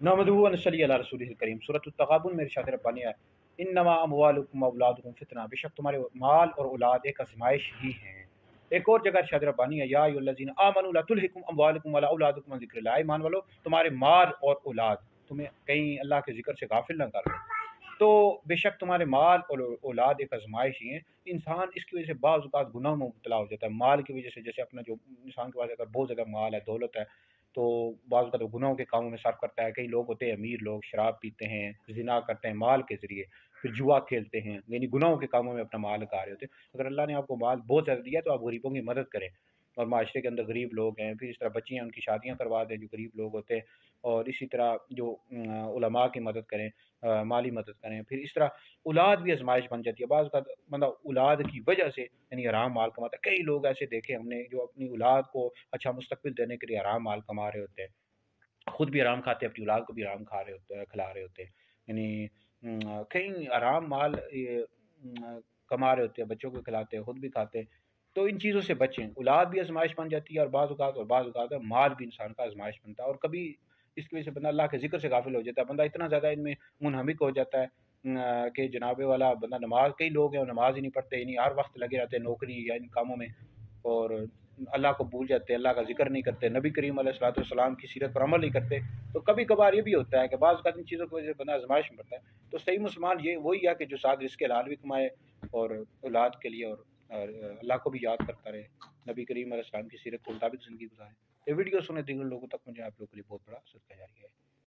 नहमदुहु व नसल्ली अला रसूलिल करीम। सूरत अत-तग़ाबुन में इरशाद रब्बानी है, इन्नमा अमवालुकुम व औलादुकुम फितना, बेशक तुम्हारे माल और औलाद एक आजमाइश ही हैं। एक और जगह इरशाद रब्बानी है, या अय्युहल्लज़ीना आमनू ला तुल्हिकुम अमवालुकुम वला औलादुकुम अन ज़िक्रिल्लाह, ईमान वालो तुम्हारे माल और औलाद तुम्हें कहीं अल्लाह के जिक्र से गाफिल न कर दे। तो बेशक तुम्हारे माल और औलाद एक आजमाइश ही है। इंसान इसकी वजह से बाज़ औक़ात गुनाह में मुब्तला हो जाता है। माल की वजह से, जैसे अपना जो इंसान के पास अगर बहुत ज़्यादा माल है, दौलत है, तो बाज़ औक़ात वो गुनाहों के कामों में सर्फ़ करता है। कई लोग होते हैं अमीर लोग, शराब पीते हैं, ज़िना करते हैं माल के ज़रिए, फिर जुआ खेलते हैं, यानी गुनाहों के कामों में अपना माल लगा रहे होते हैं। अगर अल्लाह ने आपको माल बहुत ज़्यादा दिया है, तो आप गरीबों की मदद करें। और माशरे के अंदर गरीब लोग हैं, फिर इस तरह बच्चियाँ उनकी शादियाँ करवा दें जो गरीब लोग होते हैं, और इसी तरह जो उलमा की मदद करें, माली मदद करें। फिर इस तरह औलाद भी आजमाइश बन जाती है। बाज़ औक़ात बंदा औलाद की वजह से यानी हराम माल कमाता है। कई लोग ऐसे देखे हमने जो अपनी औलाद को अच्छा मुस्तक़बिल देने के लिए हराम माल कमा रहे होते हैं, खुद भी हराम खाते हैं, अपनी औलाद को भी हराम खा रहे होते हैं, खिला रहे होते हैं। यानी कई हराम माल कमा रहे होते हैं, बच्चों को खिलाते हैं, खुद भी खाते हैं। तो इन चीज़ों से बचें। औलाद भी आजमाइश बन जाती है, और बाज़ औक़ात माल भी इंसान का आजमाइश बनता है। और कभी इसकी वजह से बंदा अल्लाह के ज़िक्र से गाफिल हो जाता है। बंदा इतना ज़्यादा इनमें मुनहमिक हो जाता है कि जनाबे वाला बंदा नमाज, कई लोग हैं वो नमाज ही नहीं पढ़ते, यानी हर वक्त लगे रहते हैं नौकरी या इन कामों में, और अल्लाह को भूल जाते हैं, अल्लाह का ज़िक्र नहीं करते, नबी करीम अलैहिस्सलाम की सीरत पर अमल नहीं करते। तो कभी कभार ये भी होता है कि बाज़ औक़ात इन चीज़ों की वजह से बंदा आजमाइश में पड़ता है। तो सही मुसलमान ये वही है कि जो साथ रिज़्क़ हलाल भी कमाए, और औलाद के लिए, और अल्लाह को भी याद करता रहे, नबी करीम अलैहिस्सलाम की सीरत के मुताबिक ज़िंदगी गुज़ारे। ये वीडियो सुने दीगर लोगों तक मुझे आप लोगों के लिए बहुत बड़ा सदका जारी है।